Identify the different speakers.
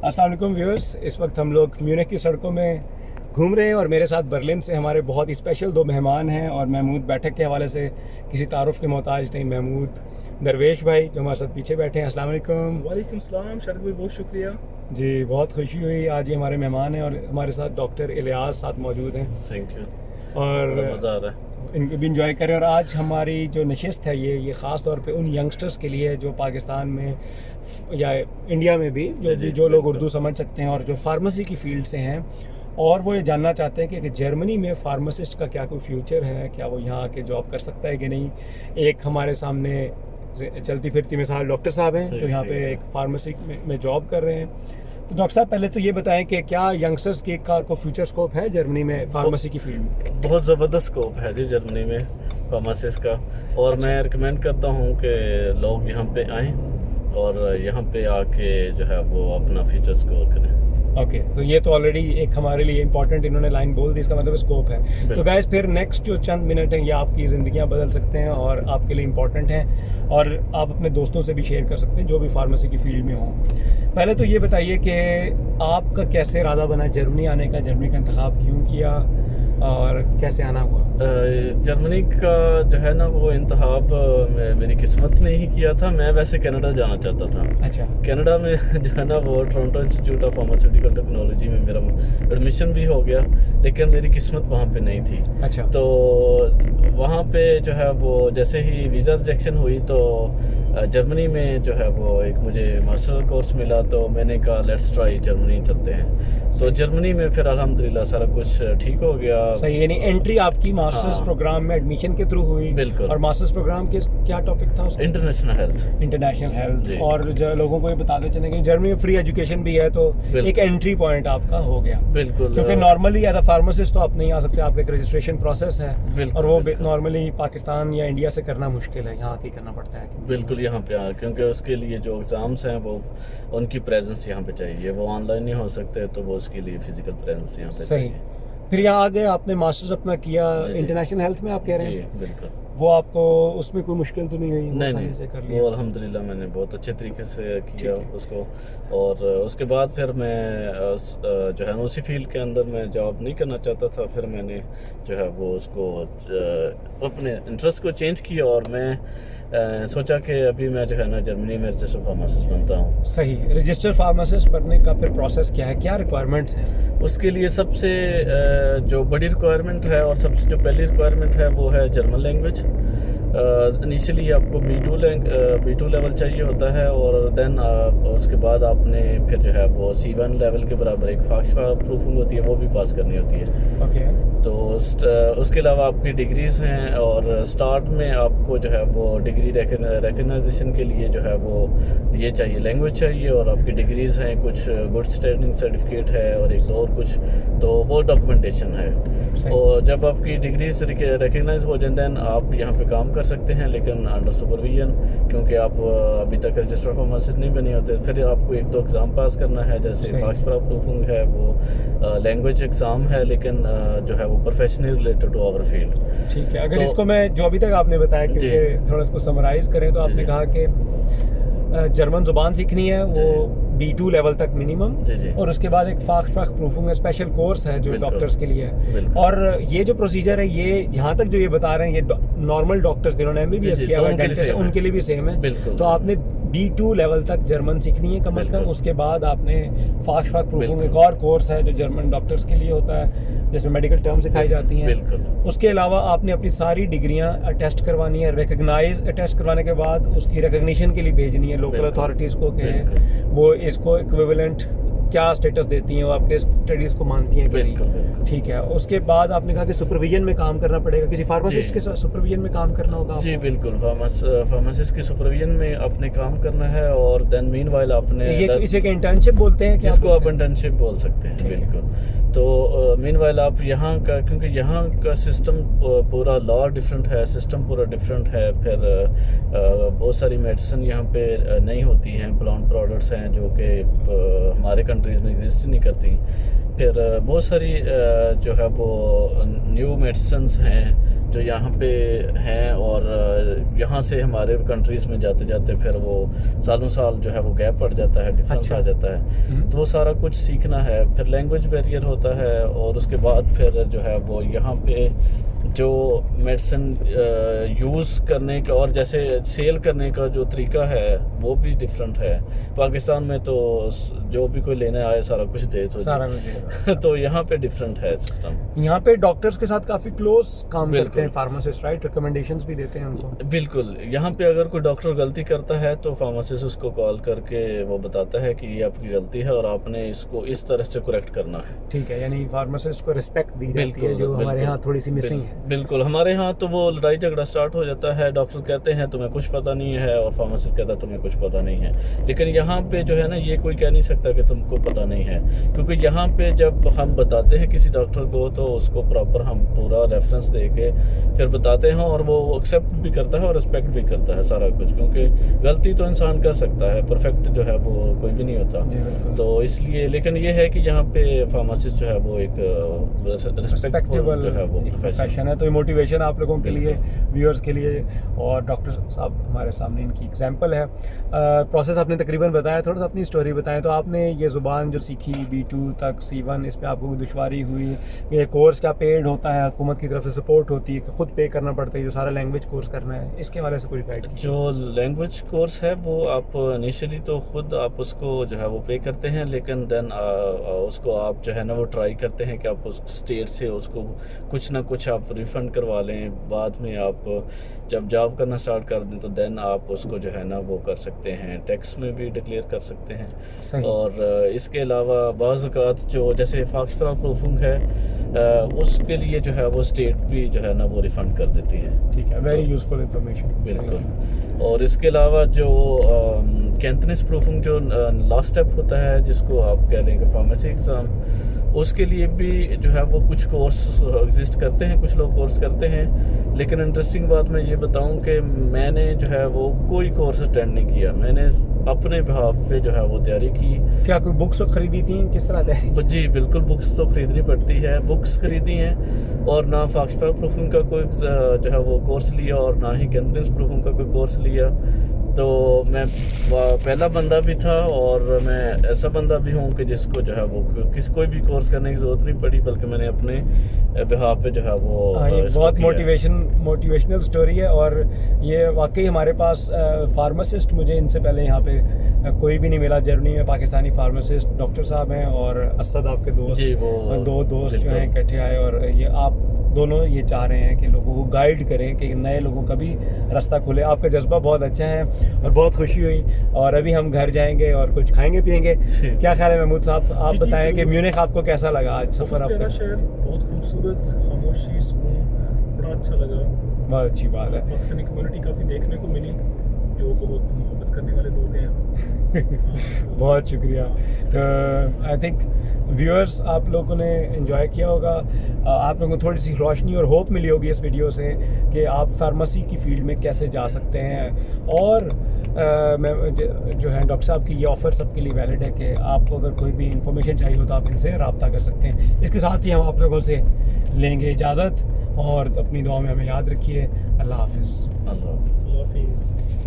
Speaker 1: अस्सलाम वालेकुम व्यूअर्स, इस वक्त हम लोग म्यूनिख की सड़कों में घूम रहे हैं और मेरे साथ बर्लिन से हमारे बहुत ही स्पेशल दो मेहमान हैं। और महमूद बैठक के हवाले से किसी तारुफ के मोहताज नहीं, महमूद दरवेश भाई जो हमारे साथ पीछे बैठे हैं। अस्सलाम वालेकुम।
Speaker 2: वालेकुम सलाम शरक भाई, बहुत शुक्रिया
Speaker 1: जी, बहुत खुशी हुई। आज ये हमारे मेहमान हैं और हमारे साथ डॉक्टर इलियास साथ मौजूद हैं।
Speaker 2: थैंक यू,
Speaker 1: और
Speaker 2: मज़ा आ रहा है।
Speaker 1: इनको भी इंजॉय करें। और आज हमारी जो नशिस्त है ये ख़ास तौर पे उन यंगस्टर्स के लिए जो पाकिस्तान में या इंडिया में भी जो लोग उर्दू समझ सकते हैं और जो फार्मेसी की फील्ड से हैं और वो ये जानना चाहते हैं कि जर्मनी में फार्मासिस्ट का क्या कोई फ्यूचर है, क्या वो यहाँ आके जॉब कर सकता है कि नहीं। एक हमारे सामने चलती फिरती मिसाल डॉक्टर साहब हैं जो यहाँ पे एक फार्मेसी में जॉब कर रहे हैं। तो डॉक्टर साहब पहले तो ये बताएं कि क्या यंगस्टर्स के का को फ्यूचर स्कोप है जर्मनी में फार्मेसी की फील्ड में?
Speaker 2: बहुत ज़बरदस्त स्कोप है जी जर्मनी में फार्मासिस्ट का। और मैं रिकमेंड करता हूँ कि लोग यहाँ पे आएँ और यहाँ पे आके जो है वो अपना फ्यूचर स्कोर करें।
Speaker 1: ओके, तो ये तो ऑलरेडी एक हमारे लिए इंपॉर्टेंट इन्होंने लाइन बोल दी, इसका मतलब स्कोप है। तो गाइस फिर नेक्स्ट जो चंद मिनट हैं ये आपकी ज़िंदगियां बदल सकते हैं और आपके लिए इंपॉर्टेंट हैं और आप अपने दोस्तों से भी शेयर कर सकते हैं जो भी फार्मेसी की फील्ड में हों। पहले तो ये बताइए कि आपका कैसे इरादा बना जर्मनी आने का, जर्मनी का इंतखाब क्यों किया और कैसे आना हुआ?
Speaker 2: जर्मनी का जो है ना वो इंतखाब मेरी किस्मत ने ही किया था। मैं वैसे कनाडा जाना चाहता था।
Speaker 1: अच्छा।
Speaker 2: कनाडा में जो है ना वो Toronto institute of pharmaceutical technology में मेरा एडमिशन भी हो गया, लेकिन मेरी किस्मत वहाँ पे नहीं थी।
Speaker 1: अच्छा।
Speaker 2: तो वहाँ पे जो है वो जैसे ही वीज़ा रिजेक्शन हुई तो जर्मनी में जो है वो एक मुझे मास्टर कोर्स मिला, तो मैंने कहा लेट्स ट्राई जर्मनी चलते हैं। तो जर्मनी में फिर अल्हम्दुलिल्लाह सारा कुछ ठीक हो गया।
Speaker 1: सही, यानी एंट्री आपकी मास्टर्स प्रोग्राम में एडमिशन के थ्रू हुई।
Speaker 2: बिल्कुल।
Speaker 1: और मास्टर्स प्रोग्राम के क्या टॉपिक था उसका?
Speaker 2: International health.
Speaker 1: International health. और जो लोगों को ये बताते चले कि जर्मनी में फ्री एजुकेशन भी है, तो एक एंट्री पॉइंट आपका हो गया।
Speaker 2: बिल्कुल,
Speaker 1: क्योंकि नॉर्मली एज अ फार्मासिस्ट तो आप नहीं आ सकते, आपका एक रजिस्ट्रेशन प्रोसेस है और वो नॉर्मली पाकिस्तान या इंडिया से करना मुश्किल है, यहाँ आके करना पड़ता है।
Speaker 2: बिल्कुल, यहाँ पे आ, क्योंकि उसके लिए जो एग्ज़ाम्स हैं वो उनकी प्रेजेंस यहाँ पे चाहिए, वो ऑनलाइन नहीं हो सकते, तो वो उसके लिए फिजिकल प्रेजेंस यहाँ पे चाहिए।
Speaker 1: फिर यहाँ आ गए, आपने मास्टर्स अपना किया इंटरनेशनल हेल्थ में, आप कह रहे हैं?
Speaker 2: बिल्कुल।
Speaker 1: वो आपको उसमें कोई मुश्किल तो नहीं हुई?
Speaker 2: नहीं,
Speaker 1: से कर लिया?
Speaker 2: वो अल्हम्दुलिल्लाह मैंने बहुत अच्छे तरीके से किया उसको। और उसके बाद फिर मैं जो है उसी फील्ड के अंदर मैं जॉब नहीं करना चाहता था। फिर मैंने जो है वो उसको अपने इंटरेस्ट को चेंज किया और मैं सोचा कि अभी मैं जो है ना जर्मनी में रजिस्टर्ड फार्मासिस्ट बनता हूँ।
Speaker 1: सही, रजिस्टर्ड फार्मासिस्ट बनने का फिर प्रोसेस क्या है, क्या रिक्वायरमेंट्स हैं?
Speaker 2: उसके लिए सबसे जो बड़ी रिक्वायरमेंट है और सबसे जो पहली रिक्वायरमेंट है वो है जर्मन लैंग्वेज। इनिशियली आपको B2 लेवल चाहिए होता है और देन उसके बाद आपने फिर जो है वो C1 लेवल के बराबर एक फाक्शा प्रूफिंग होती है, वो भी पास करनी होती है।
Speaker 1: ओके।
Speaker 2: तो उसके अलावा आपकी डिग्रीज़ हैं और स्टार्ट में आपको जो है वो डिग्री रिकग्नाइजेशन के लिए जो है वो ये चाहिए, लैंग्वेज चाहिए और आपकी डिग्रीज़ हैं, कुछ गुड स्टैंडिंग सर्टिफिकेट है और एक और कुछ, तो वो डॉक्यूमेंटेशन है। और जब आपकी डिग्रीज रिकग्नाइज हो जाए देन आप यहाँ पे काम कर सकते हैं, लेकिन अंडर सुपरविजन, क्योंकि आप अभी तक रजिस्टर्ड फार्मासिस्ट नहीं बने होते। फिर आपको एक दो एग्ज़ाम पास करना है, जैसे फाक्शा प्रूफिंग है, वो लैंग्वेज एग्ज़ाम है, लेकिन जो है वो professionally related to our field.
Speaker 1: ठीक है। अगर इसको मैं जो अभी तक आपने बताया क्योंकि थोड़ा इसको समराइज करें तो आपने कहा कि जर्मन ज़ुबान सीखनी है, वो B2 लेवल तक मिनिमम, और उसके बाद एक फाक्शा प्रूफिंग स्पेशल कोर्स है जो डॉक्टर्स के लिए है। और ये जो प्रोसीजर है ये यहाँ तक जो ये बता रहे हैं ये नॉर्मल डॉक्टर्स जिन्होंने MBBS किया हुआ है उनके लिए भी सेम है। तो आपने B2 लेवल तक जर्मन सीखनी है कम से कम। उसके बाद आपने फाक्शा प्रूफिंग एक और कोर्स है जो जर्मन डॉक्टर्स के लिए होता है, जिसमें मेडिकल टर्म सिखाई जाती हैं। उसके अलावा आपने अपनी सारी डिग्रियां अटेस्ट करवानी है, रिकग्नाइज अटेस्ट करवाने के बाद उसकी रिकग्निशन के लिए भेजनी है लोकल अथॉरिटीज़ को कि वो इसको इक्विवेलेंट क्या स्टेटस देती हैं, वो आपके स्टडीज़ को मानती हैं कि नहीं। ठीक है। उसके बाद आपने कहा कि सुपरविजन में काम करना पड़ेगा, किसी फार्मासिस्ट के साथ सुपरविजन में काम करना होगा?
Speaker 2: जी बिल्कुल, फार्मासिस्ट के सुपरविजन में आपने काम करना है और देन मीनवाइल आपने
Speaker 1: इसे एक इंटर्नशिप बोलते हैं,
Speaker 2: इसको आप इंटर्नशिप बोल सकते हैं। बिल्कुल। तो मीनवाइल आप यहाँ का, क्योंकि यहाँ का सिस्टम पूरा लॉ डिफरेंट है, सिस्टम पूरा डिफरेंट है। फिर बहुत सारी मेडिसिन यहाँ पे नहीं होती हैं, प्लांट प्रोडक्ट्स प्रोडक्ट्स हैं जो कि हमारे कंट्रीज़ में एग्जिस्ट नहीं करती। फिर बहुत सारी जो है वो न्यू मेडिसिन्स हैं जो यहाँ पे हैं, और यहाँ से हमारे कंट्रीज़ में जाते जाते फिर वो सालों साल जो है वो गैप पड़ जाता है, डिफरेंस आ जाता है। तो वो सारा कुछ सीखना है, फिर लैंग्वेज बैरियर होता है, और उसके बाद फिर जो है वो यहाँ पे जो मेडिसिन यूज़ करने का और जैसे सेल करने का जो तरीका है वो भी डिफरेंट है। पाकिस्तान में तो जो भी कोई लेने आए सारा कुछ दे तो
Speaker 1: सारा कुछ
Speaker 2: तो यहाँ पे डिफरेंट है सिस्टम।
Speaker 1: यहाँ पे डॉक्टर्स के साथ काफ़ी क्लोज काम करते हैं फार्मासिस्ट, राइट? रिकमेंडेशंस भी देते हैं उनको।
Speaker 2: बिल्कुल, यहाँ पे अगर कोई डॉक्टर गलती करता है तो फार्मासिस्ट उसको कॉल करके वो बताता है कि ये आपकी गलती है और आपने इसको इस तरह से करेक्ट करना है।
Speaker 1: ठीक है, यानी फार्मासिस्ट को रिस्पेक्ट दी जाती है, जो हमारे यहाँ थोड़ी सी मिसिंग है।
Speaker 2: बिल्कुल, हमारे यहाँ तो वो लड़ाई झगड़ा स्टार्ट हो जाता है। डॉक्टर कहते हैं तुम्हें कुछ पता नहीं है और फार्मासिस्ट कहता है तुम्हें कुछ पता नहीं है। लेकिन यहाँ पे जो है ना, ये कोई कह नहीं सकता कि तुमको पता नहीं है, क्योंकि यहाँ पे जब हम बताते हैं किसी डॉक्टर को तो उसको प्रॉपर हम पूरा रेफरेंस दे के फिर बताते हैं, और वो एक्सेप्ट भी करता है और रिस्पेक्ट भी करता है सारा कुछ, क्योंकि गलती तो इंसान कर सकता है, परफेक्ट जो है वो कोई भी नहीं होता। तो इसलिए, लेकिन ये है कि यहाँ पे फार्मासिस्ट जो है वो एक रिस्पेक्टेबल जो है वो
Speaker 1: प्रोफेशन है। तो ये मोटिवेशन आप लोगों के लिए, व्यूअर्स के लिए, और डॉक्टर साहब हमारे सामने इनकी एग्जांपल है। प्रोसेस आपने तकरीबन बताया, थोड़ा सा अपनी स्टोरी बताएं। तो आपने ये ज़ुबान जो सीखी B2 तक C1, इस पे आपको कोई दुश्वारी हुई? ये कोर्स क्या पेड होता है, हुकूमत की तरफ से सपोर्ट होती है कि खुद पे करना पड़ता है जो सारा लैंग्वेज कोर्स करना है? इसके हवाले से कुछ गाइड कीजिए।
Speaker 2: जो लैंग्वेज कोर्स है वो आप इनिशियली तो खुद आप उसको जो है वो पे करते हैं, लेकिन देन उसको आप जो है ना वो ट्राई करते हैं कि आप उस स्टेट से उसको कुछ ना कुछ आप रिफ़ंड करवा लें। बाद में आप जब जॉब करना स्टार्ट कर दें तो देन आप उसको जो है ना वो कर सकते हैं, टैक्स में भी डिक्लेयर कर सकते हैं। और इसके अलावा बाज़ औक़ात जो जैसे फाक्सफरा प्रूफिंग है उसके लिए जो है वो स्टेट भी जो है ना वो रिफ़ंड कर देती है।
Speaker 1: ठीक है, वेरी यूज़फुल इंफॉर्मेशन।
Speaker 2: बिल्कुल। और इसके अलावा जो कैंटनीज प्रूफिंग जो लास्ट स्टेप होता है, जिसको आप कह लेंगे फार्मेसी एग्ज़ाम, उसके लिए भी जो है वो कुछ कोर्स एग्जिस्ट करते हैं, कुछ लोग कोर्स करते हैं। लेकिन इंटरेस्टिंग बात मैं ये बताऊं कि मैंने जो है वो कोई कोर्स अटेंड नहीं किया, मैंने अपने बिहाफ पे जो है वो तैयारी की।
Speaker 1: क्या कोई बुक्स खरीदी थी, किस तरह तैयारी?
Speaker 2: जी बिल्कुल, बुक्स तो खरीदनी पड़ती है, बुक्स खरीदी हैं, और ना फाक्सफरा प्रूफिंग का कोई जो है वो कोर्स लिया और ना ही कैंटनीज प्रूफिंग का कोई कोर्स लिया। तो मैं पहला बंदा भी था और मैं ऐसा बंदा भी हूँ कि जिसको जो है वो कोई भी कोर्स करने की ज़रूरत नहीं पड़ी, बल्कि मैंने अपने बिहाफ पे जो है वो
Speaker 1: ये बहुत मोटिवेशनल स्टोरी है। और ये वाकई हमारे पास फार्मासिस्ट, मुझे इनसे पहले यहाँ पे कोई भी नहीं मिला जर्मनी में। पाकिस्तानी फार्मासिस्ट डॉक्टर साहब हैं और असद आपके दोस्त
Speaker 2: जी, वो
Speaker 1: दो दोस्त जो हैं इकट्ठे आए, और ये आप दोनों ये चाह रहे हैं कि लोगों को गाइड करें कि नए लोगों का भी रास्ता खुले। आपका जज्बा बहुत अच्छा है और बहुत खुशी हुई। और अभी हम घर जाएंगे और कुछ खाएंगे पिएंगे। क्या ख्याल है महमूद साहब, आप बताएं कि म्यूनिख आपको कैसा लगा आज सफ़र आपका?
Speaker 3: शहर बहुत खूबसूरत, खामोशी, सुकून, बड़ा अच्छा लगा।
Speaker 1: बहुत अच्छी बात है।
Speaker 3: पाकिस्तानी कम्युनिटी काफ़ी देखने को मिली, जो बहुत मोहब्बत करने वाले लोग हैं।
Speaker 1: बहुत शुक्रिया। तो आई थिंक व्यूअर्स, आप लोगों ने एंजॉय किया होगा। आप लोगों को थोड़ी सी रोशनी और होप मिली होगी इस वीडियो से कि आप फार्मेसी की फील्ड में कैसे जा सकते हैं। और मैं जो है डॉक्टर साहब की ये ऑफ़र सबके लिए वैलिड है कि आपको अगर कोई भी इंफॉर्मेशन चाहिए हो तो आप इनसे रब्ता कर सकते हैं। इसके साथ ही हम आप लोगों से लेंगे इजाज़त, और अपनी दुआ में हमें याद रखिए। अल्लाह हाफ़िज़।
Speaker 2: अल्लाह हाफ़िज़।